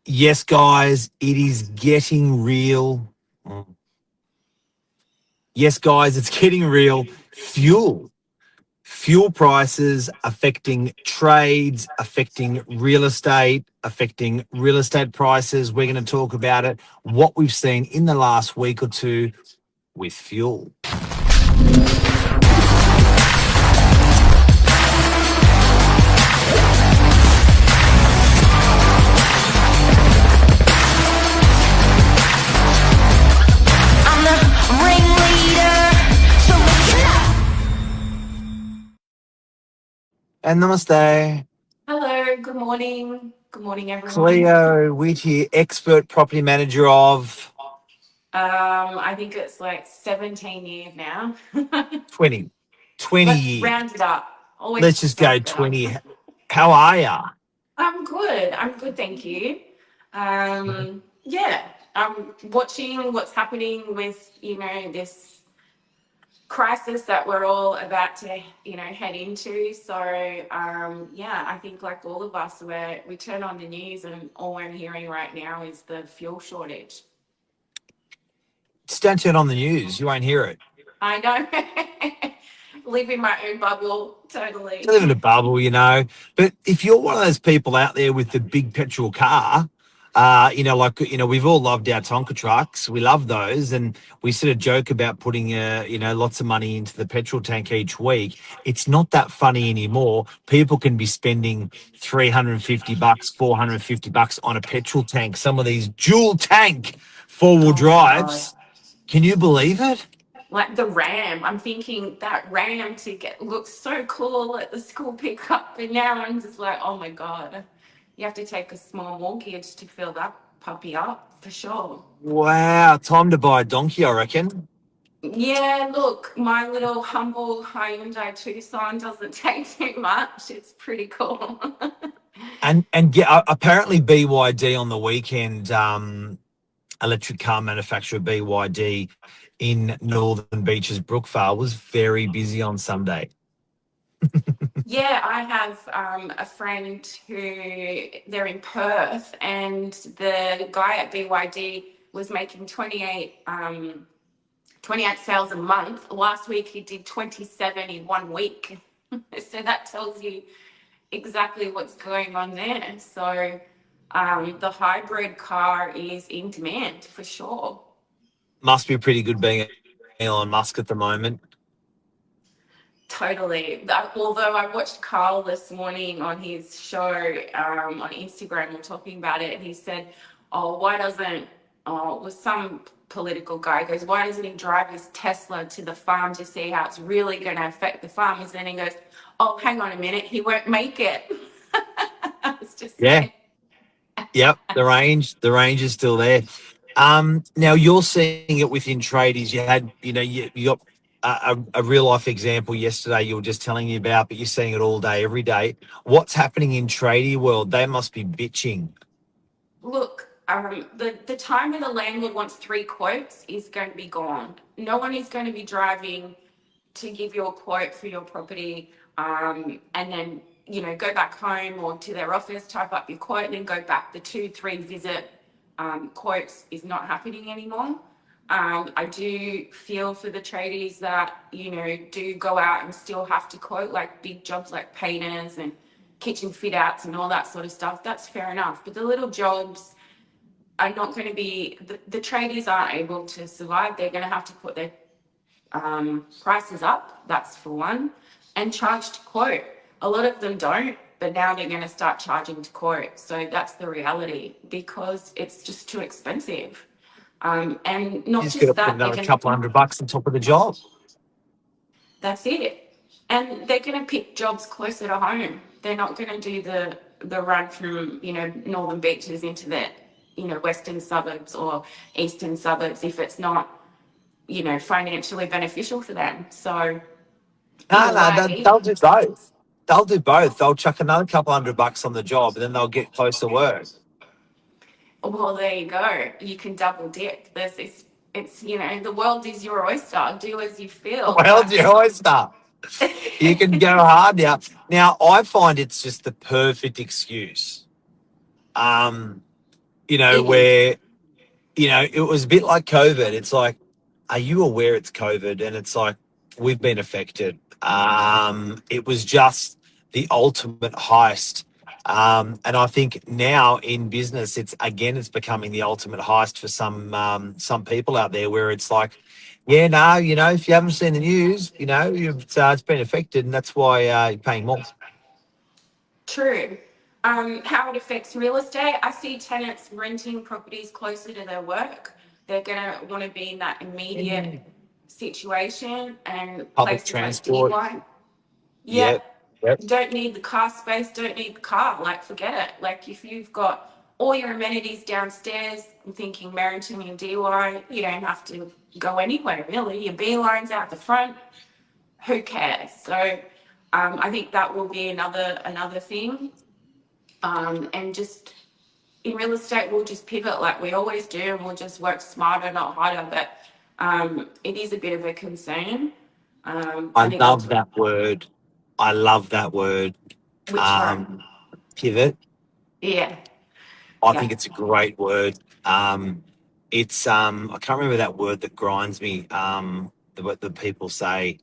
Yes, guys, it is getting real. Yes, guys, it's getting real. Fuel prices affecting trades, affecting real estate prices. We're going to talk about it, what we've seen in the last week or two with fuel. I'm the ringleader, so listen up. And namaste, Hello, good morning. Good morning, everyone. Cleo Whittier, expert property manager of I think it's like 17 years now. 20, 20 Let's years. round it up. Always Let's just go sounds better. 20. How are ya? I'm good. I'm good, thank you. Yeah, I'm watching what's happening with, this crisis that we're all about to, head into. So, yeah, I think like all of us, we turn on the news and all we're hearing right now is the fuel shortage. Just don't turn on the news. You won't hear it. I know. Live in my own bubble, totally. You live in a bubble, But if you're one of those people out there with the big petrol car, we've all loved our Tonka trucks. We love those. And we sort of joke about putting, lots of money into the petrol tank each week. It's not that funny anymore. People can be spending $350, $450 on a petrol tank. Some of these dual tank four-wheel Oh my God. drives. Can you believe it? Like the Ram. I'm thinking that Ram to get looks so cool at the school pickup. And now I'm just like, oh my God. You have to take a small mortgage to fill that puppy up for sure. Wow, time to buy a donkey, I reckon. Yeah, look, my little humble Hyundai Tucson doesn't take too much. It's pretty cool. Apparently BYD on the weekend, electric car manufacturer BYD in Northern Beaches, Brookvale, was very busy on Sunday. Yeah, I have a friend who they're in Perth, and the guy at BYD was making 28 sales a month. Last week he did 27 in 1 week. So that tells you exactly what's going on there. So the hybrid car is in demand for sure. Must be pretty good being Elon Musk at the moment. Totally. Although I watched Carl this morning on his show on Instagram, we're talking about it, and he said, "Oh, why doesn't?" Oh, was some political guy goes, "Why doesn't he drive his Tesla to the farm to see how it's really going to affect the farmers?" Then he goes, "Oh, hang on a minute, he won't make it." It's just Yeah. like, Yep. The range is still there. Now you're seeing it within tradies. You had, you got a real life example yesterday you were just telling me about, but you're seeing it all day, every day. What's happening in tradie world? They must be bitching. look, the time when the landlord wants three quotes is going to be gone. No one is going to be driving to give you a quote for your property, and then go back home or to their office, type up your quote, and then go back. The 2-3 visit quotes is not happening anymore. I do feel for the tradies that do go out and still have to quote like big jobs like painters and kitchen fit outs and all that sort of stuff. That's fair enough, but the little jobs are not going to be, the tradies aren't able to survive. They're going to have to put their prices up, that's for one, and charge to quote. A lot of them don't, but now they're going to start charging to quote. So that's the reality, because it's just too expensive. And You not just got to just put that, they're another going couple to, $100 on top of the job. that's it. And they're going to pick jobs closer to home. They're not going to do the run from, Northern Beaches into the, western suburbs or eastern suburbs if it's not, financially beneficial for them. So in No, a no, way, they'll do both. They'll do both. They'll chuck another couple $100 on the job, and then they'll get close to work. well, there you go. You can double dip. There's this, it's, the world is your oyster. Do as you feel. Well, your oyster. You can go hard now. Now, I find it's just the perfect excuse. Um, It is. where, it was a bit like COVID. It's like, are you aware it's COVID? And it's like, we've been affected. It was just the ultimate heist. And I think now in business, it's becoming the ultimate heist for some people out there, where it's like, yeah, no, if you haven't seen the news, it's been affected, and that's why you're paying more. True. How it affects real estate. I see tenants renting properties closer to their work. They're going to want to be in that immediate situation, and Public places like transport. DY. Yeah. Yep. Yep. Don't need the car space, don't need the car. Like, forget it. Like, if you've got all your amenities downstairs, I'm thinking Merrington and DY, you don't have to go anywhere really. Your B line's out the front. Who cares? So I think that will be another thing. And just in real estate, we'll just pivot like we always do, and we'll just work smarter, not harder. But it is a bit of a concern. I I think love that's that word. I love that word. which one? Um, Pivot. Yeah, I yeah. think it's a great word. It's I can't remember that word that grinds me. What the people say.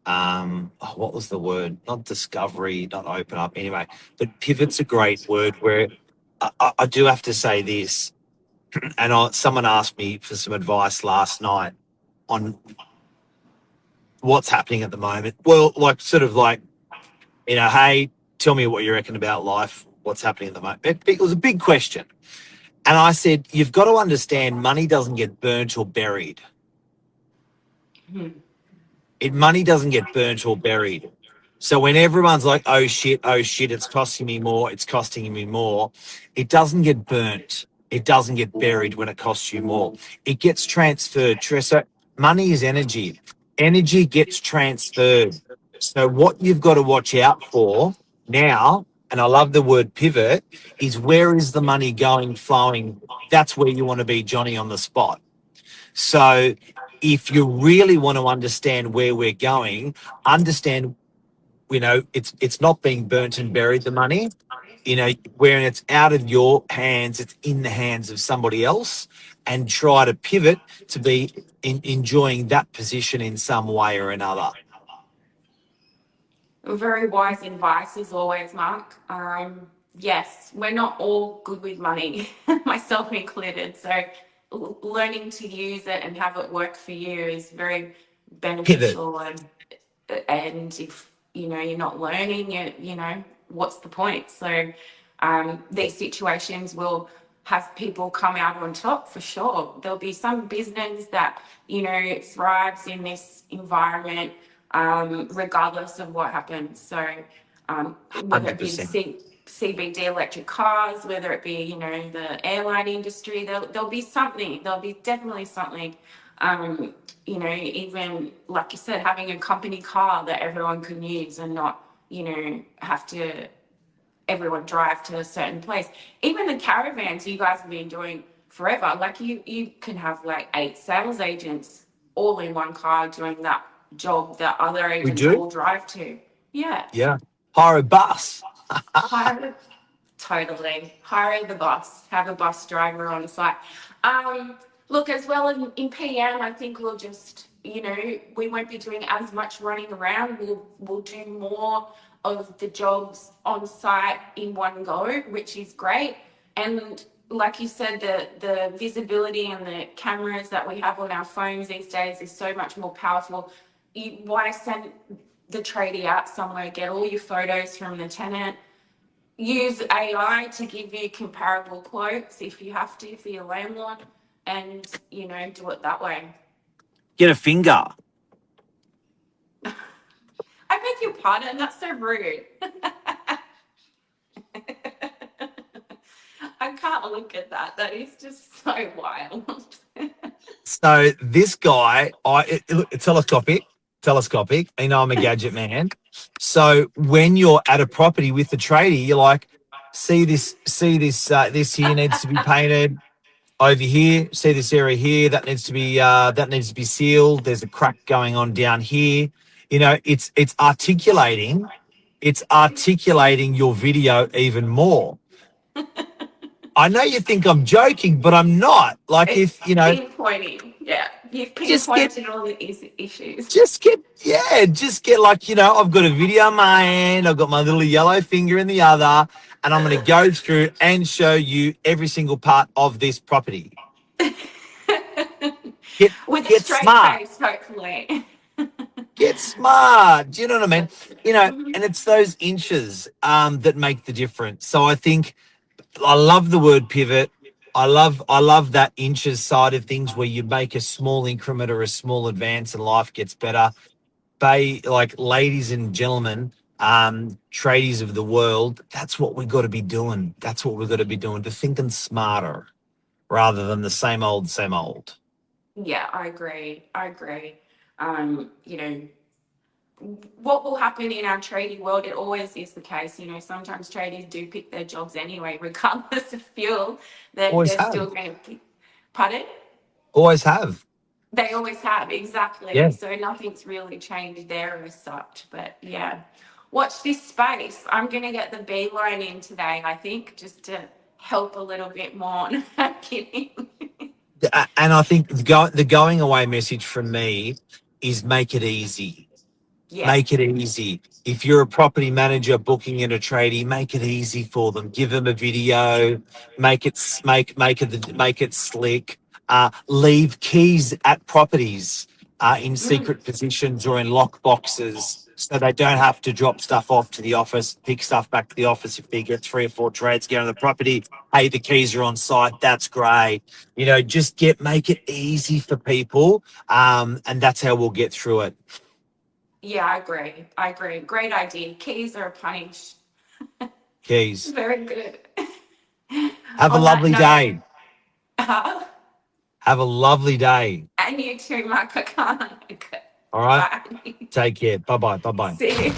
What was the word? Not discovery, not open up. Anyway, but pivot's a great word. Where I do have to say this, and someone asked me for some advice last night on what's happening at the moment. Well, like sort of like, hey, tell me what you reckon about life. What's happening at the moment? It was a big question. And I said, you've got to understand money doesn't get burnt or buried. Money doesn't get burnt or buried. So when everyone's like, oh shit, it's costing me more, it's costing me more, it doesn't get burnt. It doesn't get buried when it costs you more. It gets transferred. So money is energy. Energy gets transferred. So what you've got to watch out for now, and I love the word pivot, is where is the money going, flowing? That's where you want to be, Johnny, on the spot. So if you really want to understand where we're going, understand, it's not being burnt and buried, the money, where it's out of your hands, it's in the hands of somebody else, and try to pivot to be enjoying that position in some way or another. Very wise advice as always, Mark. Yes, we're not all good with money, myself included. So learning to use it and have it work for you is very Pivot. beneficial. And if you're not learning, what's the point? So these situations will have people come out on top for sure. There'll be some business that thrives in this environment, regardless of what happens. So whether it be the 100%. CBD electric cars, whether it be the airline industry, there'll be something. There'll be definitely something. Even like you said, having a company car that everyone can use and not have to everyone drive to a certain place. Even the caravans you guys have been doing forever. Like you can have like 8 sales agents all in one car doing that job that other We agents do? all drive to. Yeah. Yeah. Hire a bus. Hire totally. Hire the bus. Have a bus driver on site. Look, as well in PM, I think we'll just, we won't be doing as much running around. We'll do more of the jobs on site in one go, which is great. And like you said, the visibility and the cameras that we have on our phones these days is so much more powerful. You want to send the tradie out somewhere, get all your photos from the tenant, use AI to give you comparable quotes if you have to for your landlord, and do it that way. Get a finger. I beg your pardon, that's so rude. I can't look at that. That is just so wild. So this guy, look, telescopic. I'm a gadget man. So when you're at a property with the tradie, you're like, this here needs to be painted over here. See this area here that needs to be sealed. There's a crack going on down here. It's articulating your video even more. I know you think I'm joking, but I'm not. Like, It's if you know, pinpointing. Yeah, you've just get pinpointed all the issues. just get like, I've got a video in my hand, I've got my little yellow finger in the other, and I'm going to go through and show you every single part of this property. Get With a get straight smart. face, hopefully. Get smart. Do you know what I mean? That's And it's those inches that make the difference. So I think I love the word pivot. I love that inches side of things where you make a small increment or a small advance and life gets better. Like, ladies and gentlemen, tradies of the world, that's what we got to be doing. That's what we've got to be doing, to thinking smarter rather than the same old, same old. yeah, I agree. I agree. You know, what will happen in our trading world, it always is the case. You know, sometimes tradies do pick their jobs anyway, regardless of fuel, that Always they're have. still going to pick. Pardon? Always have. They always have, exactly. Yeah. So nothing's really changed there as such. But yeah, watch this space. I'm going to get the beeline in today, I think, just to help a little bit more. No, I'm kidding. And I think the going away message from me is make it easy. Yeah. Make it easy. If you're a property manager booking in a tradie, make it easy for them. Give them a video. Make it slick. Leave keys at properties in Mm, secret positions or in lock boxes, so they don't have to drop stuff off to the office, pick stuff back to the office. If they get 3 or 4 trades, get on the property. Hey, the keys are on site. That's great. Just make it easy for people, and that's how we'll get through it. yeah, I agree. I agree. Great idea. Keys are a punish. Keys. Very good. Have a On that lovely note, day. Have a lovely day. and you too, Mark. I can't. All right. Bye. Take care. Bye bye. Bye bye. See you.